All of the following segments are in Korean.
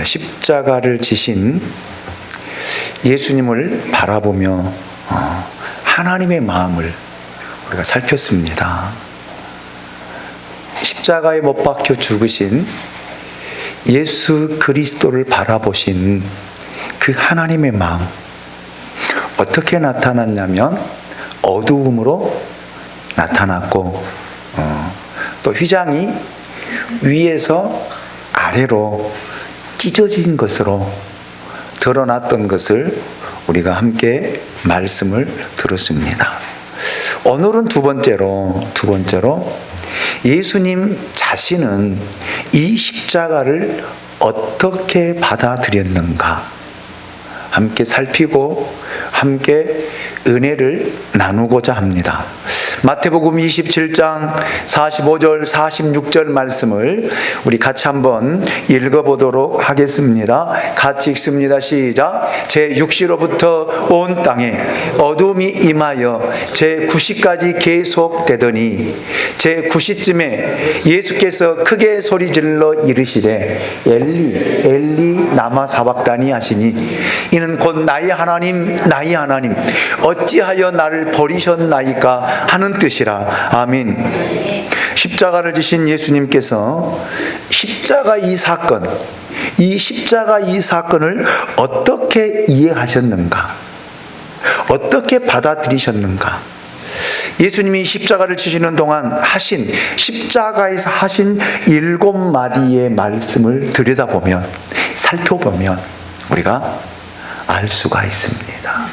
십자가를 지신 예수님을 바라보며 하나님의 마음을 우리가 살폈습니다. 십자가에 못 박혀 죽으신 예수 그리스도를 바라보신 그 하나님의 마음, 어떻게 나타났냐면 어두움으로 나타났고, 또 휘장이 위에서 아래로 찢어진 것으로 드러났던 것을 우리가 함께 말씀을 들었습니다. 오늘은 두 번째로 예수님 자신은 이 십자가를 어떻게 받아들였는가 함께 살피고 함께 은혜를 나누고자 합니다. 마태복음 27장 45절 46절 말씀을 우리 같이 한번 읽어보도록 하겠습니다. 같이 읽습니다. 시작. 제 6시로부터 온 땅에 어둠이 임하여 제 9시까지 계속되더니 제 9시쯤에 예수께서 크게 소리질러 이르시되 엘리 엘리 라마 사박다니 하시니 이는 곧 나의 하나님 나의 하나님 어찌하여 나를 버리셨나이까 하는 뜻이라. 아멘. 십자가를 지신 예수님께서 십자가 이 사건을 어떻게 이해하셨는가, 어떻게 받아들이셨는가. 예수님이 십자가를 지시는 동안 십자가에서 하신 7마디의 말씀을 들여다보면, 살펴보면 우리가 알 수가 있습니다.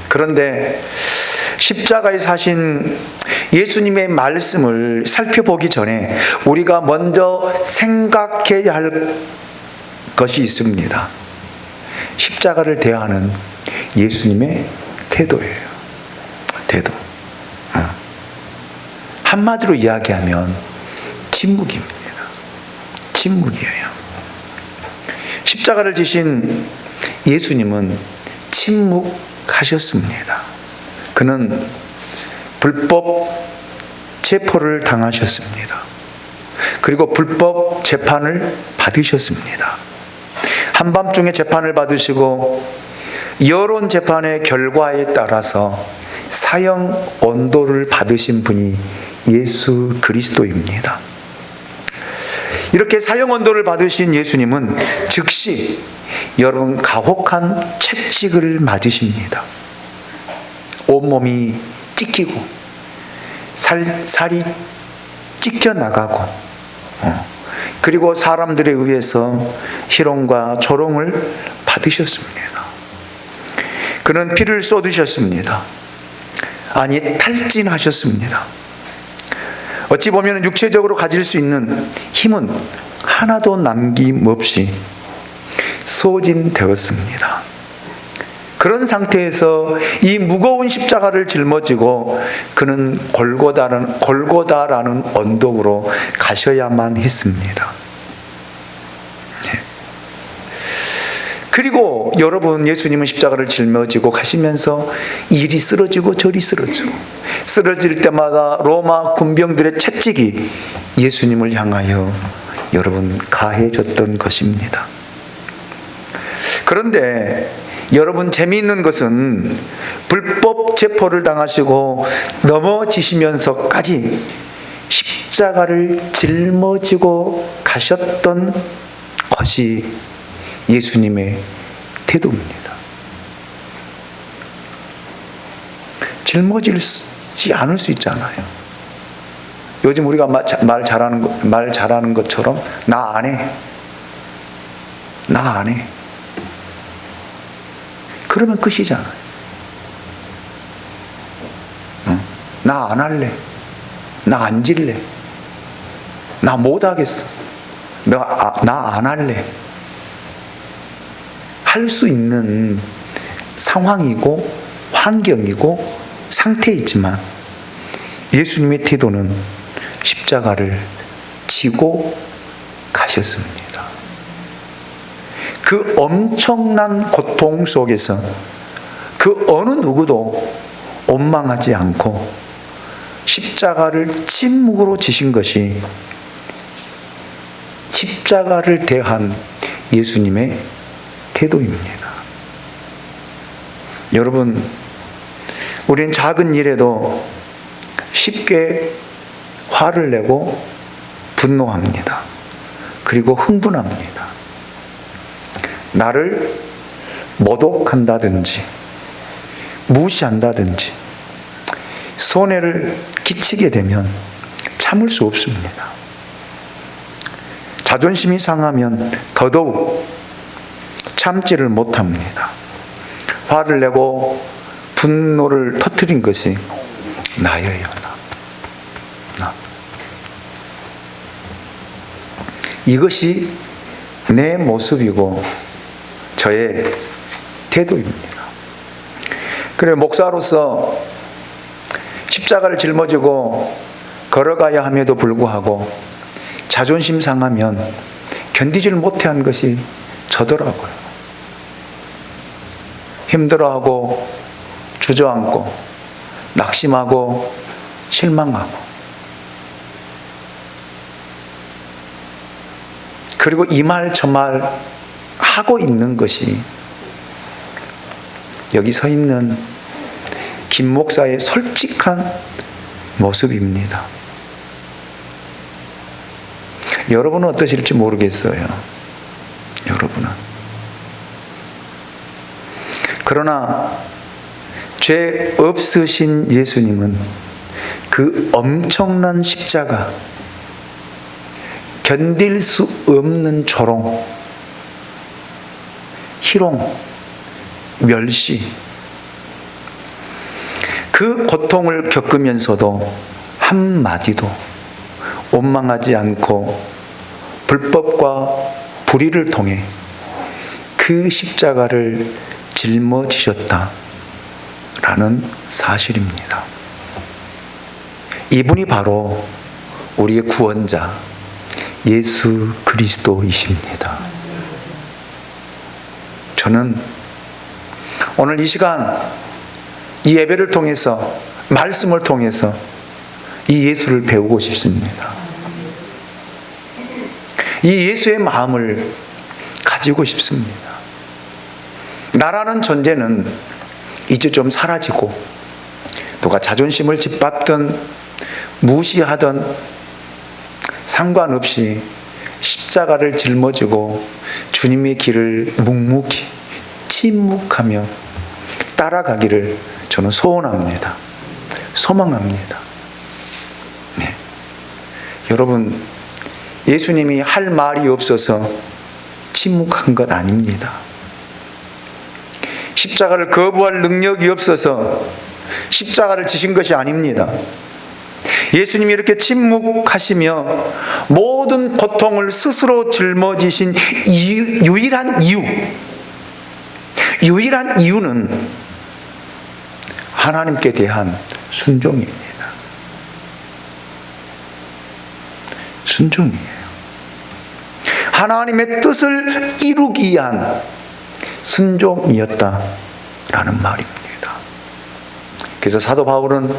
그런데 십자가에서 하신 예수님의 말씀을 살펴보기 전에 우리가 먼저 생각해야 할 것이 있습니다. 십자가를 대하는 예수님의 태도예요. 태도. 한마디로 이야기하면 침묵입니다. 침묵이에요. 십자가를 지신 예수님은 침묵하셨습니다. 그는 불법 체포를 당하셨습니다. 그리고 불법 재판을 받으셨습니다. 한밤중에 재판을 받으시고 여론 재판의 결과에 따라서 사형 언도를 받으신 분이 예수 그리스도입니다. 이렇게 사형 언도를 받으신 예수님은 즉시 여러분 가혹한 채찍을 맞으십니다. 온몸이 찢기고 살이 찢겨나가고, 그리고 사람들에 의해서 희롱과 조롱을 받으셨습니다. 그는 피를 쏟으셨습니다. 아니, 탈진하셨습니다. 어찌 보면 육체적으로 가질 수 있는 힘은 하나도 남김없이 소진되었습니다. 그런 상태에서 이 무거운 십자가를 짊어지고 그는 골고다라는 언덕으로 가셔야만 했습니다. 그리고 여러분, 예수님은 십자가를 짊어지고 가시면서 이리 쓰러지고 저리 쓰러지고, 쓰러질 때마다 로마 군병들의 채찍이 예수님을 향하여 여러분 가해졌던 것입니다. 그런데 여러분, 재미있는 것은 불법 체포를 당하시고 넘어지시면서까지 십자가를 짊어지고 가셨던 것이 예수님의 태도입니다. 짊어지지 않을 수 있잖아요. 요즘 우리가 말 잘하는 것처럼 나 안 해. 나 안 해. 그러면 끝이잖아요. 나 안 할래. 나 안 질래. 나 못 하겠어. 나 안 할래. 할 수 있는 상황이고 환경이고 상태이지만 예수님의 태도는 십자가를 지고 가셨습니다. 그 엄청난 고통 속에서 그 어느 누구도 원망하지 않고 십자가를 침묵으로 지신 것이 십자가를 대한 예수님의 태도입니다. 여러분, 우리는 작은 일에도 쉽게 화를 내고 분노합니다. 그리고 흥분합니다. 나를 모독한다든지 무시한다든지 손해를 끼치게 되면 참을 수 없습니다. 자존심이 상하면 더더욱 참지를 못합니다. 화를 내고 분노를 터뜨린 것이 나예요. 나. 이것이 내 모습이고 저의 태도입니다. 그래, 목사로서 십자가를 짊어지고 걸어가야 함에도 불구하고 자존심 상하면 견디질 못한 것이 저더라고요. 힘들어하고 주저앉고 낙심하고 실망하고, 그리고 이 말 저 말 하고 있는 것이 여기 서 있는 김 목사의 솔직한 모습입니다. 여러분은 어떠실지 모르겠어요. 여러분은. 그러나 죄 없으신 예수님은 그 엄청난 십자가, 견딜 수 없는 조롱, 희롱, 멸시, 그 고통을 겪으면서도 한마디도 원망하지 않고 불법과 불의를 통해 그 십자가를 짊어지셨다라는 사실입니다. 이분이 바로 우리의 구원자 예수 그리스도이십니다. 저는 오늘 이 시간 이 예배를 통해서, 말씀을 통해서 이 예수를 배우고 싶습니다. 이 예수의 마음을 가지고 싶습니다. 나라는 존재는 이제 좀 사라지고, 누가 자존심을 짓밟든 무시하든 상관없이 십자가를 짊어지고 주님의 길을 묵묵히 침묵하며 따라가기를 저는 소원합니다. 소망합니다. 네. 여러분, 예수님이 할 말이 없어서 침묵한 것 아닙니다. 십자가를 거부할 능력이 없어서 십자가를 지신 것이 아닙니다. 예수님이 이렇게 침묵하시며 모든 고통을 스스로 짊어지신 유일한 이유는 하나님께 대한 순종입니다. 순종이에요. 하나님의 뜻을 이루기 위한 순종이었다라는 말입니다. 그래서 사도 바울은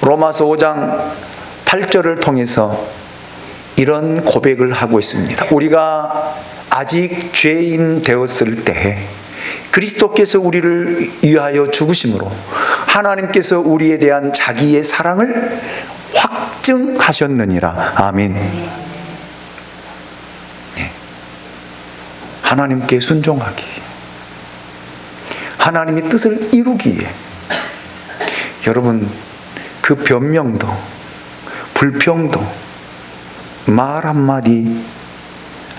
로마서 5장 8절을 통해서 이런 고백을 하고 있습니다. 우리가 아직 죄인 되었을 때에 그리스도께서 우리를 위하여 죽으심으로 하나님께서 우리에 대한 자기의 사랑을 확증하셨느니라. 아멘. 네. 하나님께 순종하기, 하나님의 뜻을 이루기 위해 여러분, 그 변명도 불평도 말 한마디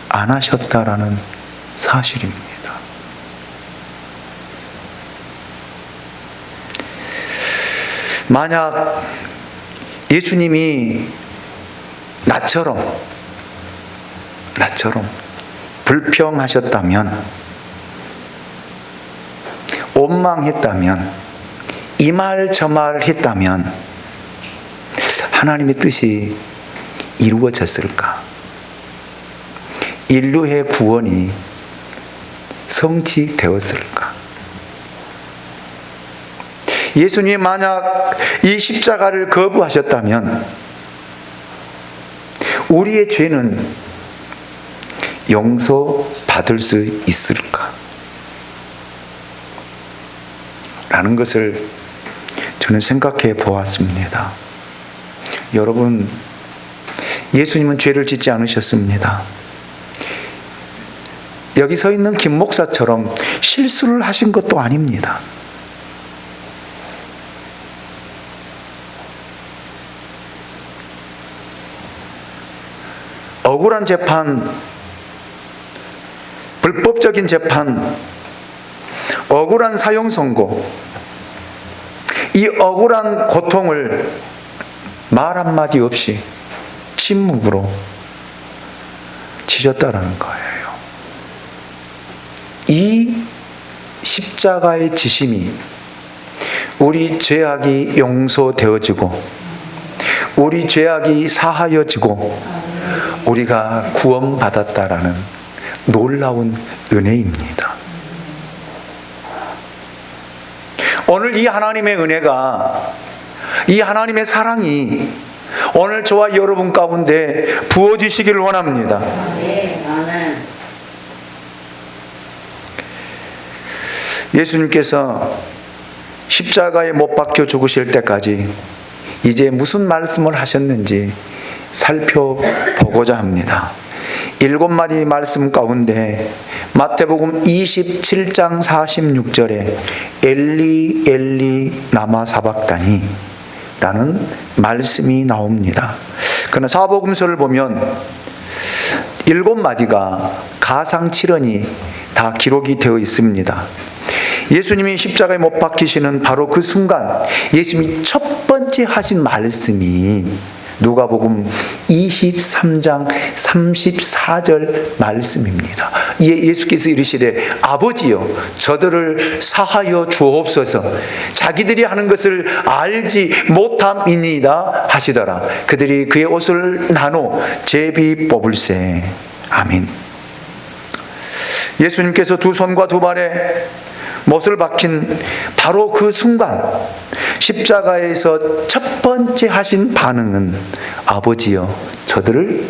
안 하셨다라는 사실입니다. 만약 예수님이 나처럼 불평하셨다면, 원망했다면, 이 말 저 말 했다면 하나님의 뜻이 이루어졌을까? 인류의 구원이 성취되었을까? 예수님이 만약 이 십자가를 거부하셨다면 우리의 죄는 용서받을 수 있을까? 라는 것을 저는 생각해 보았습니다. 여러분, 예수님은 죄를 짓지 않으셨습니다. 여기 서 있는 김 목사처럼 실수를 하신 것도 아닙니다. 억울한 재판, 불법적인 재판, 억울한 사형 선고, 이 억울한 고통을 말 한마디 없이 침묵으로 치셨다라는 거예요. 이 십자가의 지심이 우리 죄악이 용서되어지고 우리 죄악이 사하여지고 우리가 구원받았다라는 놀라운 은혜입니다. 오늘 이 하나님의 은혜가, 이 하나님의 사랑이 오늘 저와 여러분 가운데 부어지시기를 원합니다. 예수님께서 십자가에 못 박혀 죽으실 때까지 이제 무슨 말씀을 하셨는지 살펴보고자 합니다. 7마디 말씀 가운데 마태복음 27장 46절에 엘리 엘리 라마 사박다니 라는 말씀이 나옵니다. 그러나 사복음서를 보면 7마디가 가상칠언이 다 기록이 되어 있습니다. 예수님이 십자가에 못 박히시는 바로 그 순간 예수님이 첫 번째 하신 말씀이 누가복음 23장 34절 말씀입니다. 예수께서 이르시되 아버지여 저들을 사하여 주옵소서 자기들이 하는 것을 알지 못함이니이다 하시더라. 그들이 그의 옷을 나눠 제비 뽑을세. 아멘. 예수님께서 두 손과 두 발에 못을 박힌 바로 그 순간 십자가에서 첫 번째 하신 반응은 아버지여 저들을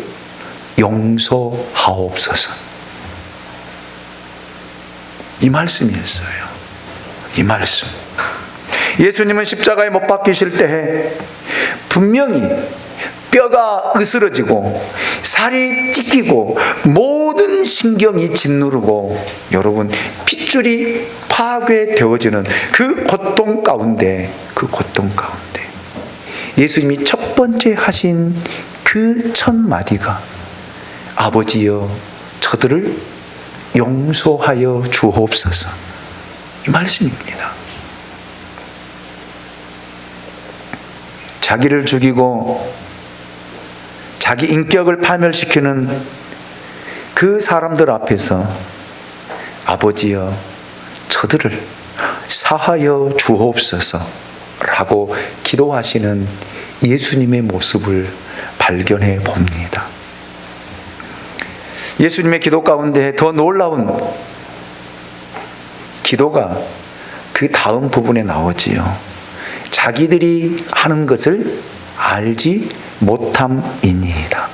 용서하옵소서, 이 말씀이었어요. 이 말씀. 예수님은 십자가에 못 박히실 때 분명히 뼈가 으스러지고 살이 찢기고 모든 신경이 짓누르고 여러분 핏줄이 파괴되어지는 그 고통 가운데 예수님이 첫 번째 하신 그 첫 마디가 아버지여 저들을 용서하여 주옵소서, 이 말씀입니다. 자기를 죽이고 자기 인격을 파멸시키는 그 사람들 앞에서 아버지여 저들을 사하여 주옵소서 라고 기도하시는 예수님의 모습을 발견해 봅니다. 예수님의 기도 가운데 더 놀라운 기도가 그 다음 부분에 나오지요. 자기들이 하는 것을 알지 못함이니이다.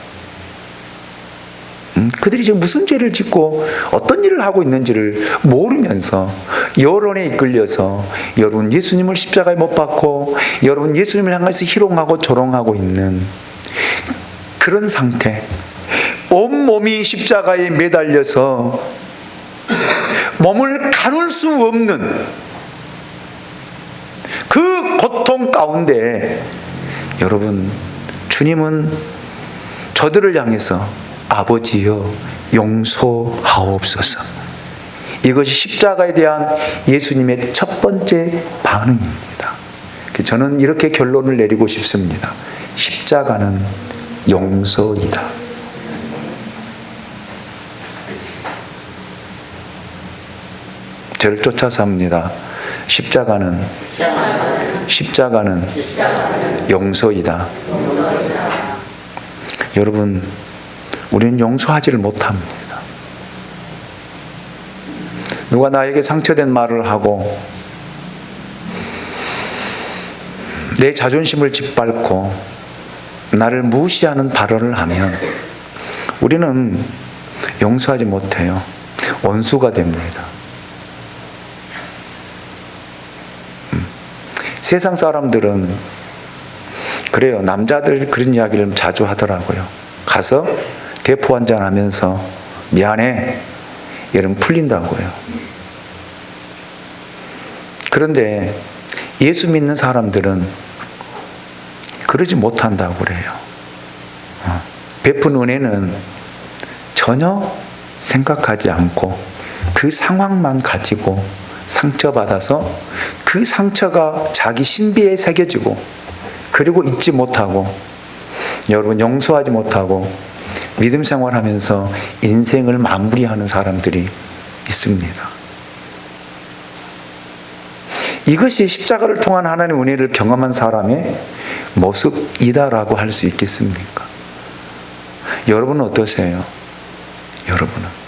그들이 지금 무슨 죄를 짓고 어떤 일을 하고 있는지를 모르면서 여론에 이끌려서 여러분 예수님을 십자가에 못 박고 여러분 예수님을 향해서 희롱하고 조롱하고 있는 그런 상태, 온몸이 십자가에 매달려서 몸을 가눌 수 없는 그 고통 가운데 여러분 주님은 저들을 향해서 아버지여 용서하옵소서, 이것이 십자가에 대한 예수님의 첫 번째 반응입니다. 저는 이렇게 결론을 내리고 싶습니다. 십자가는 용서이다. 저를 쫓아서 합니다. 십자가는 용서이다. 여러분, 우리는 용서하지를 못합니다. 누가 나에게 상처된 말을 하고 내 자존심을 짓밟고 나를 무시하는 발언을 하면 우리는 용서하지 못해요. 원수가 됩니다. 세상 사람들은 그래요. 남자들 그런 이야기를 자주 하더라고요. 가서 대포 한잔 하면서 미안해 이러면 풀린다고요. 그런데 예수 믿는 사람들은 그러지 못한다고 그래요. 베푼 은혜는 전혀 생각하지 않고 그 상황만 가지고 상처받아서 그 상처가 자기 신비에 새겨지고, 그리고 잊지 못하고, 여러분 용서하지 못하고 믿음 생활하면서 인생을 마무리하는 사람들이 있습니다. 이것이 십자가를 통한 하나님의 은혜를 경험한 사람의 모습이다라고 할 수 있겠습니까? 여러분은 어떠세요? 여러분은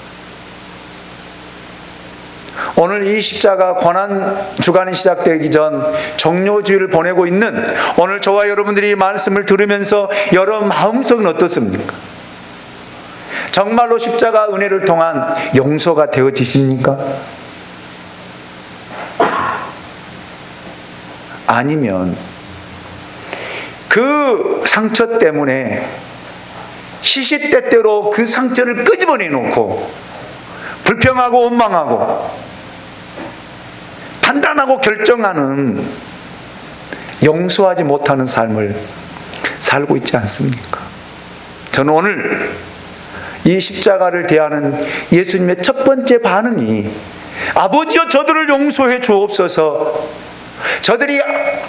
오늘 이 십자가 고난 주간이 시작되기 전 종료주의를 보내고 있는 오늘 저와 여러분들이 이 말씀을 들으면서 여러분 마음속은 어떻습니까? 정말로 십자가 은혜를 통한 용서가 되어지십니까? 아니면 그 상처 때문에 시시때때로 그 상처를 끄집어내 놓고 불평하고 원망하고 판단하고 결정하는, 용서하지 못하는 삶을 살고 있지 않습니까? 저는 오늘 이 십자가를 대하는 예수님의 첫 번째 반응이 아버지여 저들을 용서해 주옵소서, 저들이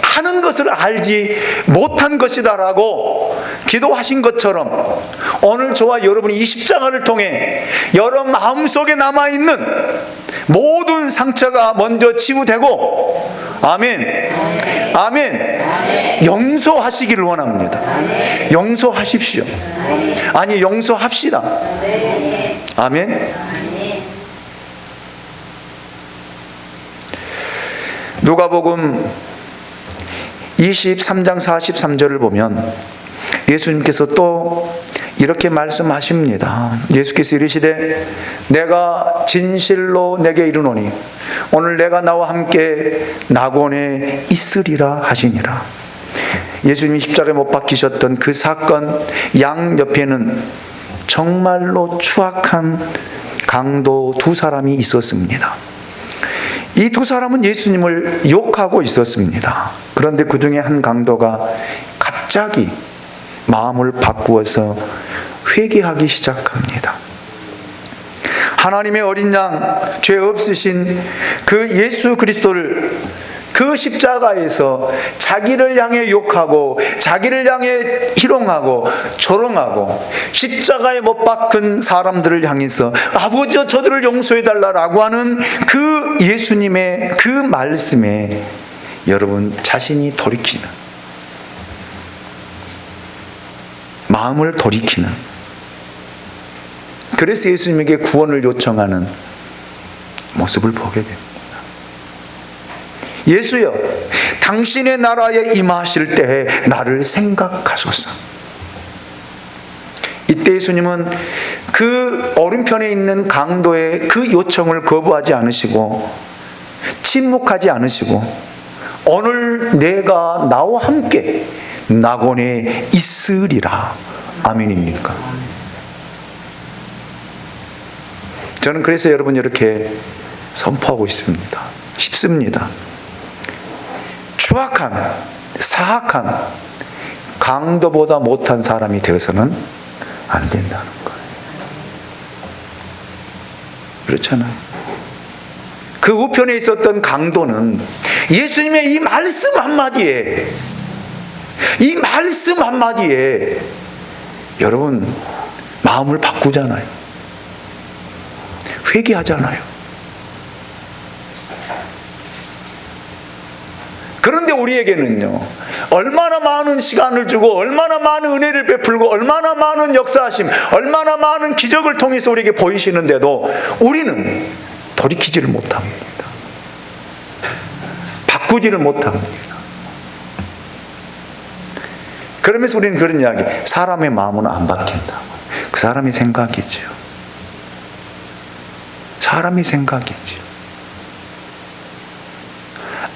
하는 것을 알지 못한 것이다라고 기도하신 것처럼 오늘 저와 여러분이 이 십자가를 통해 여러분 마음속에 남아있는 모든 상처가 먼저 치유되고, 아멘, 아멘, 용서하시기를 원합니다. 용서하십시오. 아니, 용서합시다. 아멘. 누가복음 23장 43절을 보면 예수님께서 또 이렇게 말씀하십니다. 예수께서 이르시되 내가 진실로 내게 이르노니 오늘 내가 나와 함께 낙원에 있으리라 하시니라. 예수님이 십자가에 못 박히셨던 그 사건 양 옆에는 정말로 추악한 강도 두 사람이 있었습니다. 이 두 사람은 예수님을 욕하고 있었습니다. 그런데 그 중에 한 강도가 갑자기 마음을 바꾸어서 회개하기 시작합니다. 하나님의 어린 양, 죄 없으신 그 예수 그리스도를 그 십자가에서 자기를 향해 욕하고 자기를 향해 희롱하고 조롱하고 십자가에 못 박힌 사람들을 향해서 아버지여 저들을 용서해달라고 하는 그 예수님의 그 말씀에 여러분 자신이 돌이키는, 마음을 돌이키는, 그래서 예수님에게 구원을 요청하는 모습을 보게 됩니다. 예수여, 당신의 나라에 임하실 때에 나를 생각하소서. 이때 예수님은 그 오른편에 있는 강도의 그 요청을 거부하지 않으시고 침묵하지 않으시고 오늘 내가 나와 함께 낙원에 있으리라. 아멘입니까? 저는 그래서 여러분 이렇게 선포하고 있습니다. 싶습니다. 추악한, 사악한 강도보다 못한 사람이 되어서는 안 된다는 거예요. 그렇잖아요. 그 우편에 있었던 강도는 예수님의 이 말씀 한마디에, 이 말씀 한마디에 여러분 마음을 바꾸잖아요. 회개하잖아요. 그런데 우리에게는요, 얼마나 많은 시간을 주고 얼마나 많은 은혜를 베풀고 얼마나 많은 역사하심, 얼마나 많은 기적을 통해서 우리에게 보이시는데도 우리는 돌이키지를 못합니다. 바꾸지를 못합니다. 그러면서 우리는 그런 이야기, 사람의 마음은 안 바뀐다. 그 사람의 생각이죠. 사람의 생각이지.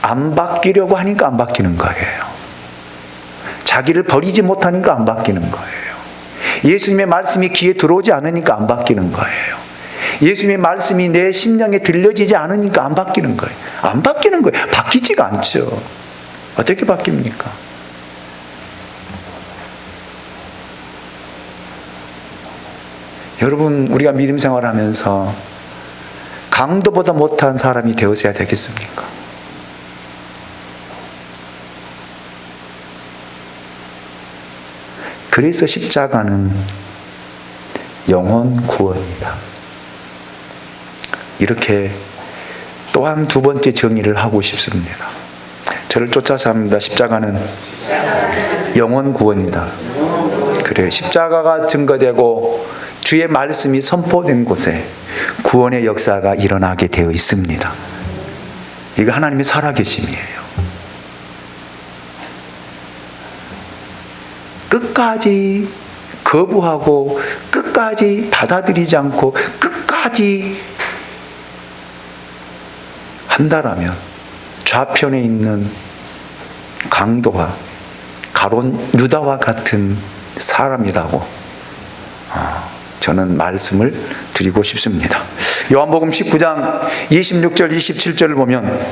안 바뀌려고 하니까 안 바뀌는 거예요. 자기를 버리지 못하니까 안 바뀌는 거예요. 예수님의 말씀이 귀에 들어오지 않으니까 안 바뀌는 거예요. 예수님의 말씀이 내 심령에 들려지지 않으니까 안 바뀌는 거예요. 안 바뀌는 거예요. 바뀌지가 않죠. 어떻게 바뀝니까? 여러분, 우리가 믿음 생활하면서 강도보다 못한 사람이 되어서야 되겠습니까? 그래서 십자가는 영혼 구원이다. 이렇게 또한 두 번째 정의를 하고 싶습니다. 저를 쫓아서 합니다. 십자가는 영혼 구원이다. 그래요. 십자가가 증거되고 주의 말씀이 선포된 곳에 구원의 역사가 일어나게 되어 있습니다. 이거 하나님의 살아계심이에요. 끝까지 거부하고 끝까지 받아들이지 않고 끝까지 한다라면 좌편에 있는 강도와 가론 유다와 같은 사람이라고 저는 말씀을 드리고 싶습니다. 요한복음 19장 26절 27절을 보면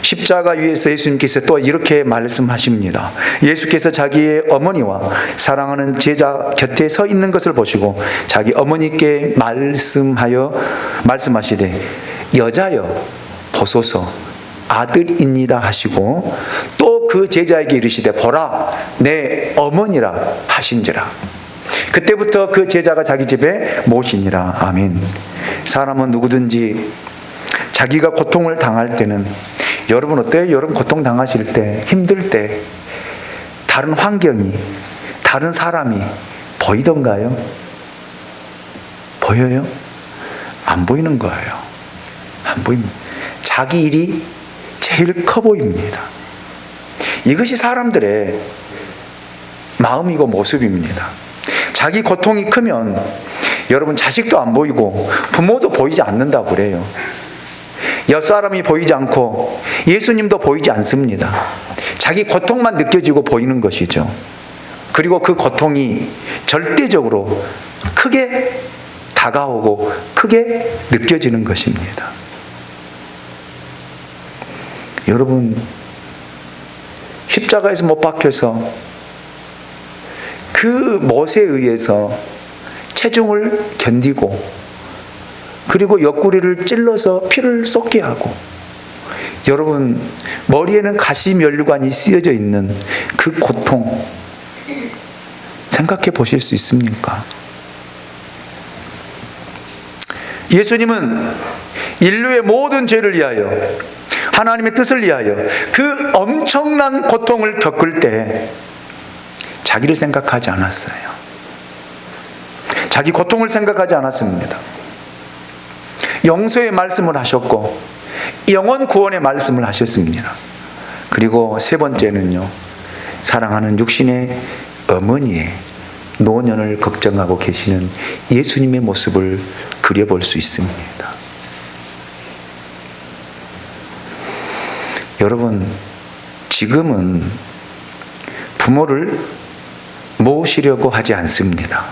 십자가 위에서 예수님께서 또 이렇게 말씀하십니다. 예수께서 자기의 어머니와 사랑하는 제자 곁에 서 있는 것을 보시고 자기 어머니께 말씀하시되 여자여 보소서 아들입니다 하시고 또 그 제자에게 이르시되 보라 내 어머니라 하신지라. 그때부터 그 제자가 자기 집에 모시니라. 아멘. 사람은 누구든지 자기가 고통을 당할 때는, 여러분 어때요? 여러분 고통 당하실 때, 힘들 때 다른 환경이, 다른 사람이 보이던가요? 보여요? 안 보이는 거예요. 안 보입니다. 자기 일이 제일 커 보입니다. 이것이 사람들의 마음이고 모습입니다. 자기 고통이 크면 여러분 자식도 안 보이고 부모도 보이지 않는다고 그래요. 옆 사람이 보이지 않고 예수님도 보이지 않습니다. 자기 고통만 느껴지고 보이는 것이죠. 그리고 그 고통이 절대적으로 크게 다가오고 크게 느껴지는 것입니다. 여러분, 십자가에서 못 박혀서 그 못에 의해서 체중을 견디고 그리고 옆구리를 찔러서 피를 쏟게 하고, 여러분 머리에는 가시면류관이 쓰여져 있는 그 고통 생각해 보실 수 있습니까? 예수님은 인류의 모든 죄를 위하여, 하나님의 뜻을 위하여 그 엄청난 고통을 겪을 때 자기를 생각하지 않았어요. 자기 고통을 생각하지 않았습니다. 용서의 말씀을 하셨고 영혼 구원의 말씀을 하셨습니다. 그리고 세 번째는요, 사랑하는 육신의 어머니의 노년을 걱정하고 계시는 예수님의 모습을 그려볼 수 있습니다. 여러분, 지금은 부모를 모시려고 하지 않습니다.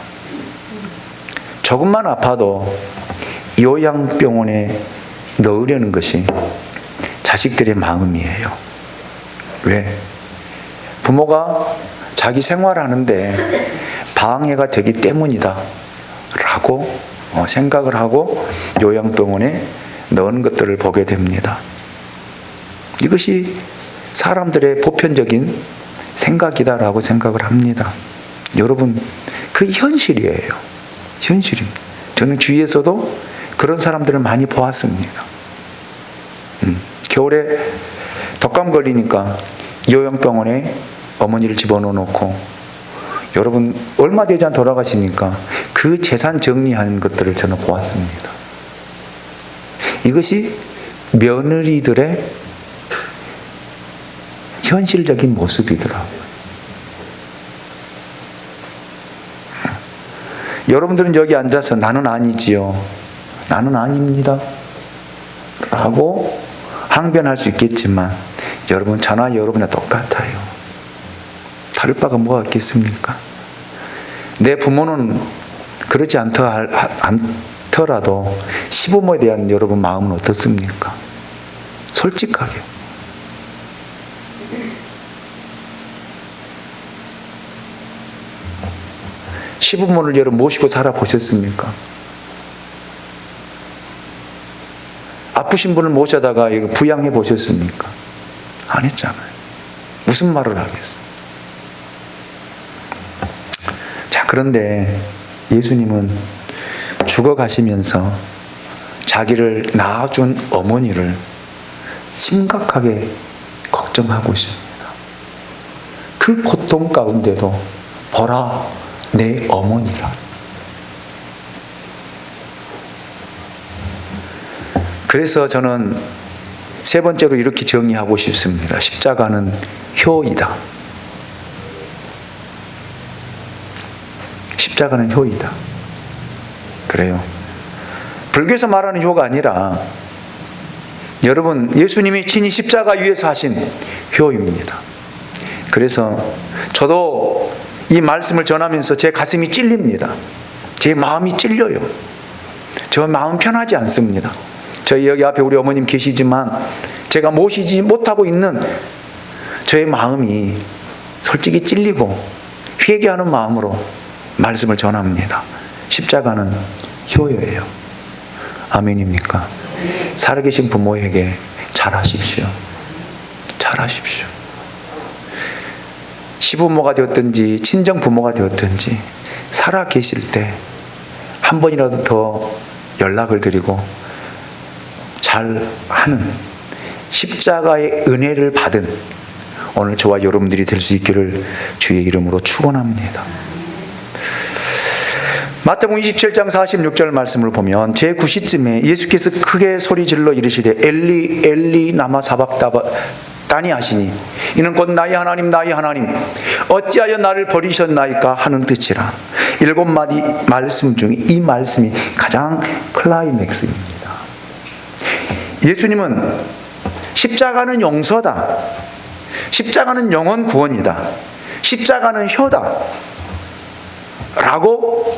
조금만 아파도 요양병원에 넣으려는 것이 자식들의 마음이에요. 왜? 부모가 자기 생활하는데 방해가 되기 때문이다 라고 생각을 하고 요양병원에 넣은 것들을 보게 됩니다. 이것이 사람들의 보편적인 생각이다라고 생각을 합니다. 여러분, 그 현실이에요. 현실입니다. 저는 주위에서도 그런 사람들을 많이 보았습니다. 겨울에 독감 걸리니까 요양병원에 어머니를 집어넣어 놓고, 여러분 얼마 되지 않아 돌아가시니까 그 재산 정리하는 것들을 저는 보았습니다. 이것이 며느리들의 현실적인 모습이더라고요. 여러분들은 여기 앉아서 나는 아니지요, 나는 아닙니다 라고 항변할 수 있겠지만 여러분, 저나 여러분이나 똑같아요. 다를 바가 뭐가 있겠습니까? 내 부모는 그렇지 않더라도 시부모에 대한 여러분 마음은 어떻습니까? 솔직하게. 시부모를 여러분 모시고 살아보셨습니까? 아프신 분을 모셔다가 부양해 보셨습니까? 안 했잖아요. 무슨 말을 하겠어요? 자, 그런데 예수님은 죽어가시면서 자기를 낳아준 어머니를 심각하게 걱정하고 있습니다. 그 고통 가운데도 보라, 내 어머니라. 그래서 저는 세 번째로 이렇게 정의하고 싶습니다. 십자가는 효이다. 십자가는 효이다. 그래요. 불교에서 말하는 효가 아니라 여러분, 예수님이 친히 십자가 위에서 하신 효입니다. 그래서 저도 이 말씀을 전하면서 제 가슴이 찔립니다. 제 마음이 찔려요. 저 마음 편하지 않습니다. 저희 여기 앞에 우리 어머님 계시지만 제가 모시지 못하고 있는 저의 마음이 솔직히 찔리고 회개하는 마음으로 말씀을 전합니다. 십자가는 효예요. 아멘입니까? 살아계신 부모에게 잘하십시오. 잘하십시오. 시부모가 되었든지 친정 부모가 되었든지 살아계실 때 한 번이라도 더 연락을 드리고 잘하는 십자가의 은혜를 받은 오늘 저와 여러분들이 될 수 있기를 주의 이름으로 축원합니다. 마태복음 27장 46절 말씀을 보면 제9시쯤에 예수께서 크게 소리질러 이르시되 엘리 엘리 라마 사박다니 하시니 이는 곧 나의 하나님 나의 하나님 어찌하여 나를 버리셨나이까 하는 뜻이라. 7마디 말씀 중에 이 말씀이 가장 클라이맥스입니다. 예수님은 십자가는 용서다, 십자가는 영혼 구원이다, 십자가는 효다 라고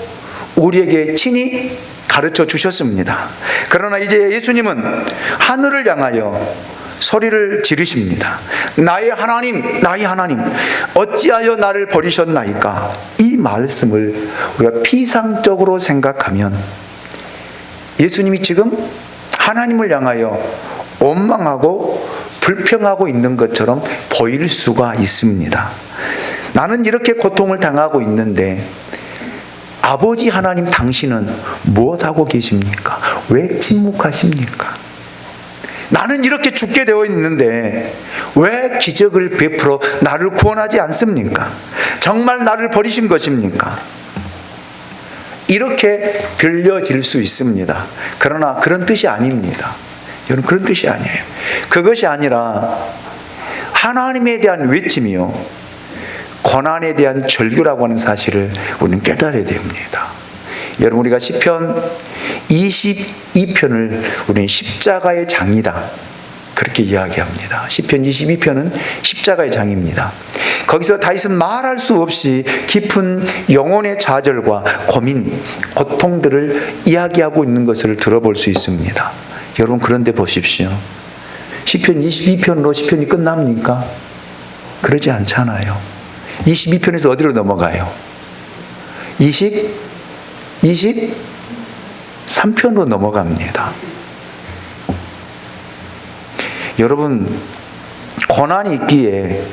우리에게 친히 가르쳐 주셨습니다. 그러나 이제 예수님은 하늘을 향하여 소리를 지르십니다. 나의 하나님 나의 하나님 어찌하여 나를 버리셨나이까. 이 말씀을 우리가 피상적으로 생각하면 예수님이 지금 하나님을 향하여 원망하고 불평하고 있는 것처럼 보일 수가 있습니다. 나는 이렇게 고통을 당하고 있는데 아버지 하나님 당신은 무엇하고 계십니까? 왜 침묵하십니까? 나는 이렇게 죽게 되어 있는데 왜 기적을 베풀어 나를 구원하지 않습니까? 정말 나를 버리신 것입니까? 이렇게 들려질 수 있습니다. 그러나 그런 뜻이 아닙니다. 여러분, 그런 뜻이 아니에요. 그것이 아니라 하나님에 대한 외침이요, 고난에 대한 절규라고 하는 사실을 우리는 깨달아야 됩니다. 여러분, 우리가 시편 22편을 우리는 십자가의 장이다 그렇게 이야기합니다. 시편 22편은 십자가의 장입니다. 거기서 다윗은 말할 수 없이 깊은 영혼의 좌절과 고민, 고통들을 이야기하고 있는 것을 들어볼 수 있습니다. 여러분, 그런데 보십시오. 시편 22편으로 시편이 끝납니까? 그러지 않잖아요. 22편에서 어디로 넘어가요? 23편으로 넘어갑니다. 여러분, 고난이 있기에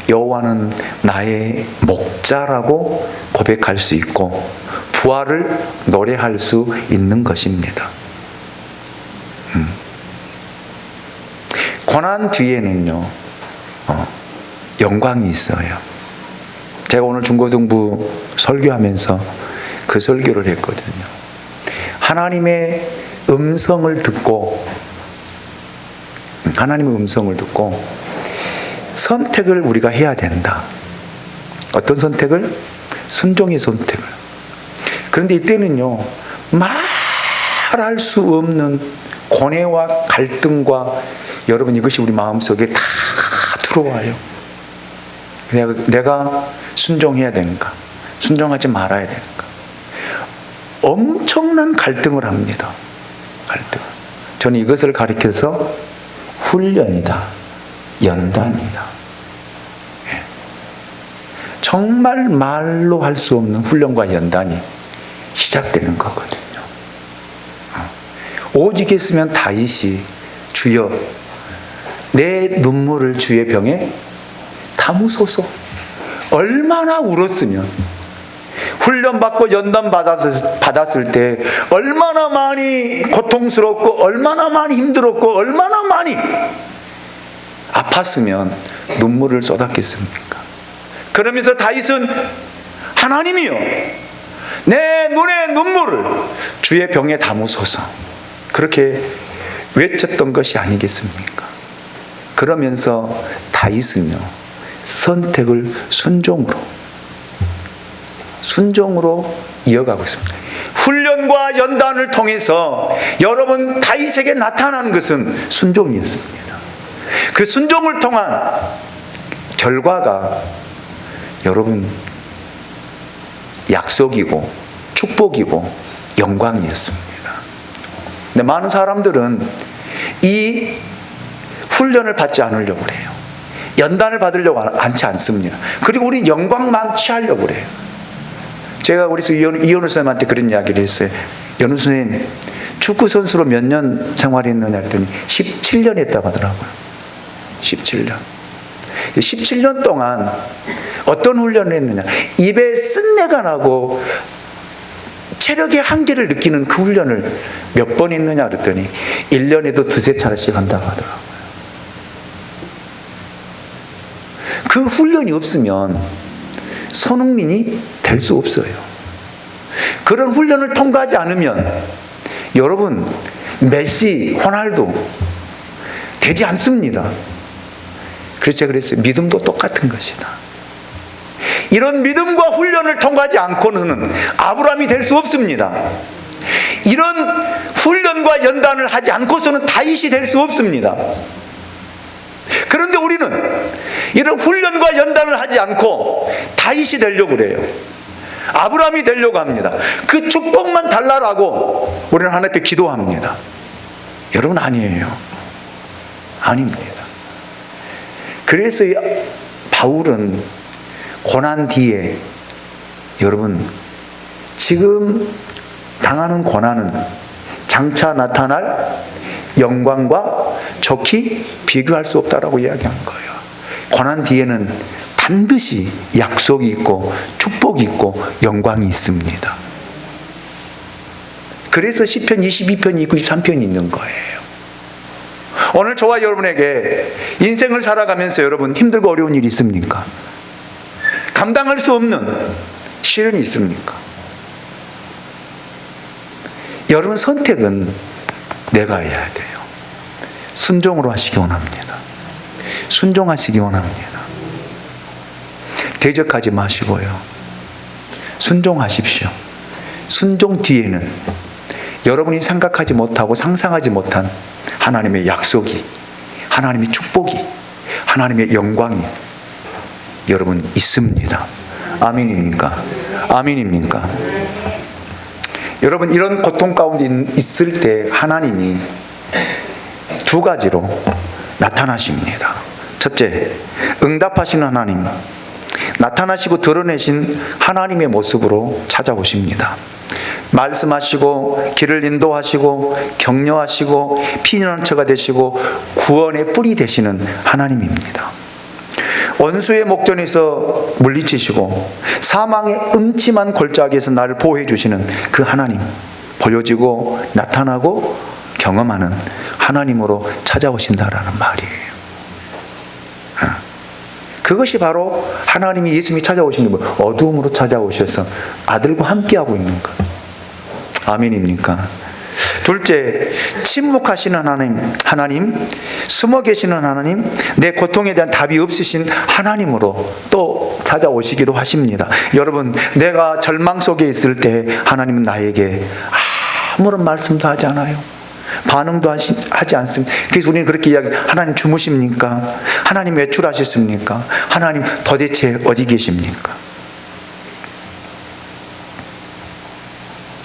여호와는 나의 목자라고 고백할 수 있고 부활을 노래할 수 있는 것입니다. 고난 뒤에는요, 영광이 있어요. 제가 오늘 중고등부 설교하면서 그 설교를 했거든요. 하나님의 음성을 듣고 선택을 우리가 해야 된다. 어떤 선택을? 순종의 선택을. 그런데 이때는요, 말할 수 없는 고뇌와 갈등과 여러분 이것이 우리 마음속에 다 들어와요. 내가 순종해야 되는가? 순종하지 말아야 되는가? 엄청난 갈등을 합니다. 갈등. 저는 이것을 가리켜서 훈련이다, 연단이다. 정말 말로 할 수 없는 훈련과 연단이 시작되는 거거든요. 오직 했으면 다윗이 주여 내 눈물을 주의 병에 담으소서. 얼마나 울었으면, 훈련받고 연단받았을 때 얼마나 많이 고통스럽고 얼마나 많이 힘들었고 얼마나 많이 아팠으면 눈물을 쏟았겠습니까? 그러면서 다윗은 하나님이여 내 눈의 눈물을 주의 병에 담으소서, 그렇게 외쳤던 것이 아니겠습니까? 그러면서 다윗은요, 선택을 순종으로 이어가고 있습니다. 훈련과 연단을 통해서 여러분 다윗에게 나타난 것은 순종이었습니다. 그 순종을 통한 결과가 여러분 약속이고 축복이고 영광이었습니다. 근데 많은 사람들은 이 훈련을 받지 않으려고 해요. 연단을 받으려고 하지 않습니다. 그리고 우리 영광만 취하려고 해요. 제가 그래서 이현우 선생님한테 그런 이야기를 했어요. 연우 선생님, 축구 선수로 몇 년 생활했느냐 했더니 17년 했다고 하더라고요. 17년. 17년 동안 어떤 훈련을 했느냐? 입에 쓴내가 나고 체력의 한계를 느끼는 그 훈련을 몇 번 했느냐 그랬더니 1년에도 두세 차례씩 한다고 하더라고요. 그 훈련이 없으면 손흥민이 될 수 없어요. 그런 훈련을 통과하지 않으면 여러분 메시, 호날두 되지 않습니다. 그래서 제가 그랬어요. 믿음도 똑같은 것이다. 이런 믿음과 훈련을 통과하지 않고는 아브라함이 될 수 없습니다. 이런 훈련과 연단을 하지 않고서는 다윗이 될 수 없습니다. 그런데 우리는 이런 훈련과 연단을 하지 않고 다윗이 되려고 그래요. 아브라함이 되려고 합니다. 그 축복만 달라라고 우리는 하나님께 기도합니다. 여러분 아니에요. 아닙니다. 그래서 바울은 고난 뒤에 여러분 지금 당하는 고난은 장차 나타날 영광과 좋게 비교할 수 없다라고 이야기한 거예요. 고난 뒤에는 반드시 약속이 있고 축복이 있고 영광이 있습니다. 그래서 시편 22편, 23편이 있는 거예요. 오늘 저와 여러분에게 인생을 살아가면서 여러분 힘들고 어려운 일이 있습니까? 감당할 수 없는 시련이 있습니까? 여러분 선택은 내가 해야 돼요. 순종으로 하시기 원합니다. 순종하시기 원합니다. 대적하지 마시고요. 순종하십시오. 순종 뒤에는 여러분이 생각하지 못하고 상상하지 못한 하나님의 약속이, 하나님의 축복이, 하나님의 영광이 여러분 있습니다. 아멘입니까? 아멘입니까? 여러분 이런 고통 가운데 있을 때 하나님이 두 가지로 나타나십니다. 첫째, 응답하시는 하나님, 나타나시고 드러내신 하나님의 모습으로 찾아오십니다. 말씀하시고 길을 인도하시고 격려하시고 피난처가 되시고 구원의 뿔이 되시는 하나님입니다. 원수의 목전에서 물리치시고 사망의 음침한 골짜기에서 나를 보호해 주시는 그 하나님, 보여지고 나타나고 경험하는 하나님으로 찾아오신다라는 말이에요. 그것이 바로 하나님이 예수님이 찾아오신 분, 어두움으로 찾아오셔서 아들과 함께하고 있는 것. 아멘입니까? 둘째, 침묵하시는 하나님, 숨어 계시는 하나님, 내 고통에 대한 답이 없으신 하나님으로 또 찾아오시기도 하십니다. 여러분, 내가 절망 속에 있을 때 하나님은 나에게 아무런 말씀도 하지 않아요. 반응도 하지 않습니다. 그래서 우리는 그렇게 이야기해요. 하나님 주무십니까? 하나님 외출하셨습니까? 하나님 도대체 어디 계십니까?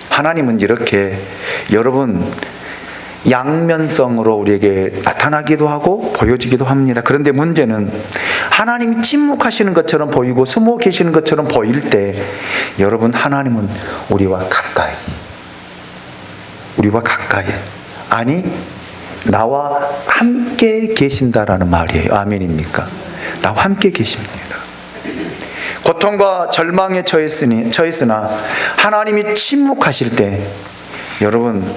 하나님은 이렇게 여러분 양면성으로 우리에게 나타나기도 하고 보여지기도 합니다. 그런데 문제는 하나님이 침묵하시는 것처럼 보이고 숨어 계시는 것처럼 보일 때 여러분 하나님은 우리와 가까이 아니 나와 함께 계신다라는 말이에요. 아멘입니까? 나와 함께 계십니다. 고통과 절망에 처했으나 하나님이 침묵하실 때 여러분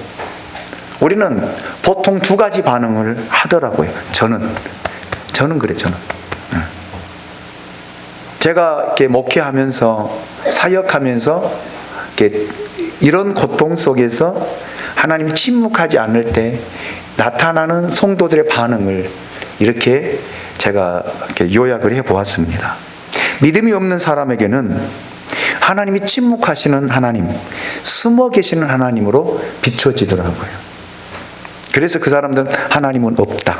우리는 보통 두 가지 반응을 하더라고요. 저는 그래요. 제가 이렇게 목회하면서 사역하면서 이렇게 이런 고통 속에서 하나님이 침묵하지 않을 때 나타나는 성도들의 반응을 이렇게 제가 이렇게 요약을 해 보았습니다. 믿음이 없는 사람에게는 하나님이 침묵하시는 하나님, 숨어 계시는 하나님으로 비춰지더라고요. 그래서 그 사람들은 하나님은 없다.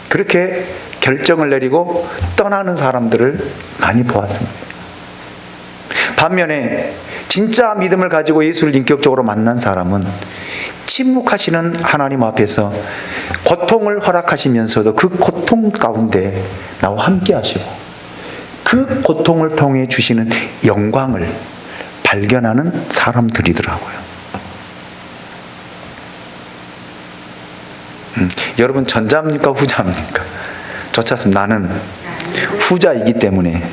그렇게 결정을 내리고 떠나는 사람들을 많이 보았습니다. 반면에 진짜 믿음을 가지고 예수를 인격적으로 만난 사람은 침묵하시는 하나님 앞에서 고통을 허락하시면서도 그 고통 가운데 나와 함께 하시고 그 고통을 통해 주시는 영광을 발견하는 사람들이더라고요. 여러분 전자입니까 후자입니까? 좋지 않습니다. 나는 후자이기 때문에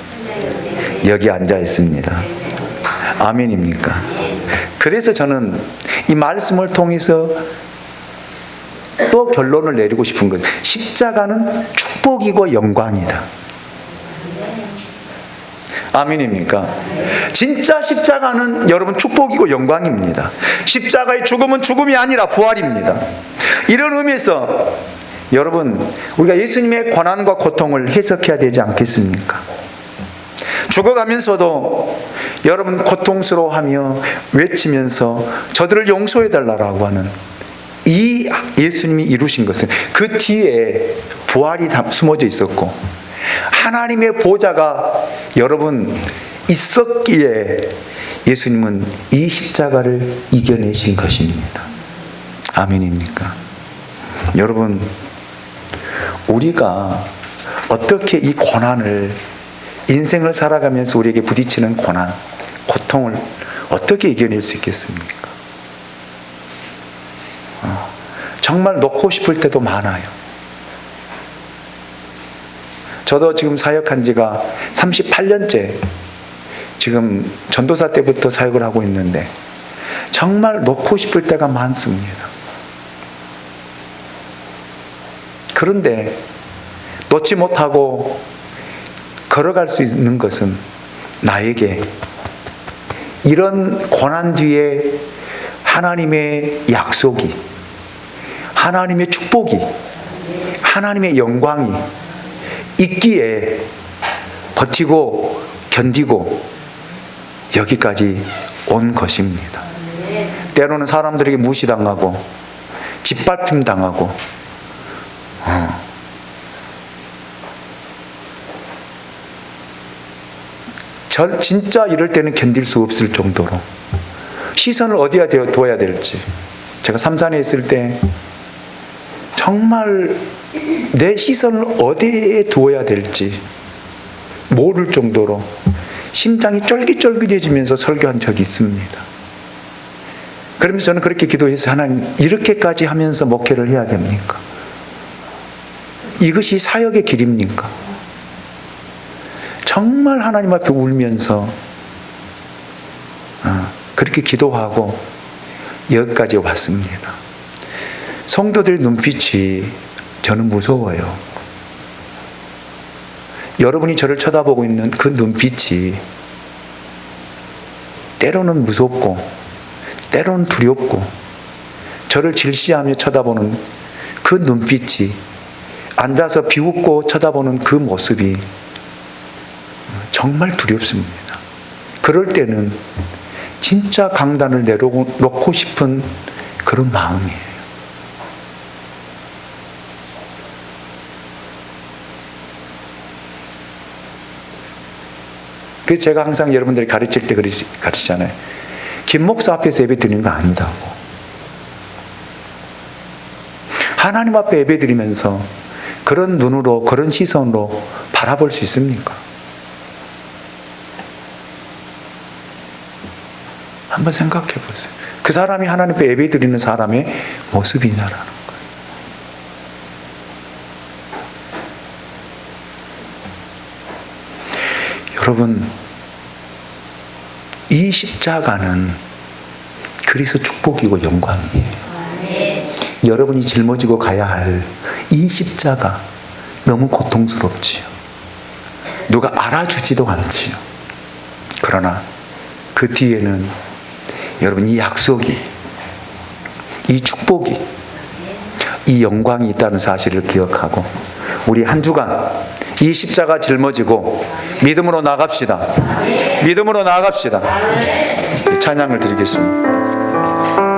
여기 앉아 있습니다. 아멘입니까? 그래서 저는 이 말씀을 통해서 또 결론을 내리고 싶은 것, 십자가는 축복이고 영광이다. 아멘입니까? 진짜 십자가는 여러분 축복이고 영광입니다. 십자가의 죽음은 죽음이 아니라 부활입니다. 이런 의미에서 여러분 우리가 예수님의 고난과 고통을 해석해야 되지 않겠습니까? 죽어가면서도 여러분 고통스러워하며 외치면서 저들을 용서해달라고 하는 이 예수님이 이루신 것은 그 뒤에 부활이 숨어져 있었고 하나님의 보좌가 여러분 있었기에 예수님은 이 십자가를 이겨내신 것입니다. 아멘입니까? 여러분 우리가 어떻게 이 고난을 인생을 살아가면서 우리에게 부딪히는 고난, 고통을 어떻게 이겨낼 수 있겠습니까? 정말 놓고 싶을 때도 많아요. 저도 지금 사역한 지가 38년째 지금 전도사 때부터 사역을 하고 있는데 정말 놓고 싶을 때가 많습니다. 그런데 놓지 못하고 걸어갈 수 있는 것은 나에게 이런 고난 뒤에 하나님의 약속이, 하나님의 축복이, 하나님의 영광이 있기에 버티고 견디고 여기까지 온 것입니다. 때로는 사람들에게 무시당하고 짓밟힘 당하고 진짜 이럴 때는 견딜 수 없을 정도로 시선을 어디에 둬야 될지, 제가 삼산에 있을 때 정말 내 시선을 어디에 두어야 될지 모를 정도로 심장이 쫄깃쫄깃해지면서 설교한 적이 있습니다. 그러면서 저는 그렇게 기도해서 하나님 이렇게까지 하면서 목회를 해야 됩니까? 이것이 사역의 길입니까? 정말 하나님 앞에 울면서 그렇게 기도하고 여기까지 왔습니다. 성도들의 눈빛이 저는 무서워요. 여러분이 저를 쳐다보고 있는 그 눈빛이 때로는 무섭고 때로는 두렵고 저를 질시하며 쳐다보는 그 눈빛이, 앉아서 비웃고 쳐다보는 그 모습이 정말 두렵습니다. 그럴 때는 진짜 강단을 내려놓고 싶은 그런 마음이에요. 그래서 제가 항상 여러분들이 가르칠 때 가르치잖아요. 김 목사 앞에서 예배 드리는 거 아니다고. 하나님 앞에 예배 드리면서 그런 눈으로, 그런 시선으로 바라볼 수 있습니까? 한번 생각해 보세요. 그 사람이 하나님 앞에 예배 드리는 사람의 모습이냐라는 거예요. 여러분, 이 십자가는 그리스도 축복이고 영광이에요. 여러분이 짊어지고 가야 할 이 십자가 너무 고통스럽지요. 누가 알아주지도 않지요. 그러나 그 뒤에는 여러분 이 약속이, 이 축복이, 이 영광이 있다는 사실을 기억하고 우리 한 주간 이 십자가 짊어지고 믿음으로 나갑시다. 믿음으로 나갑시다. 찬양을 드리겠습니다.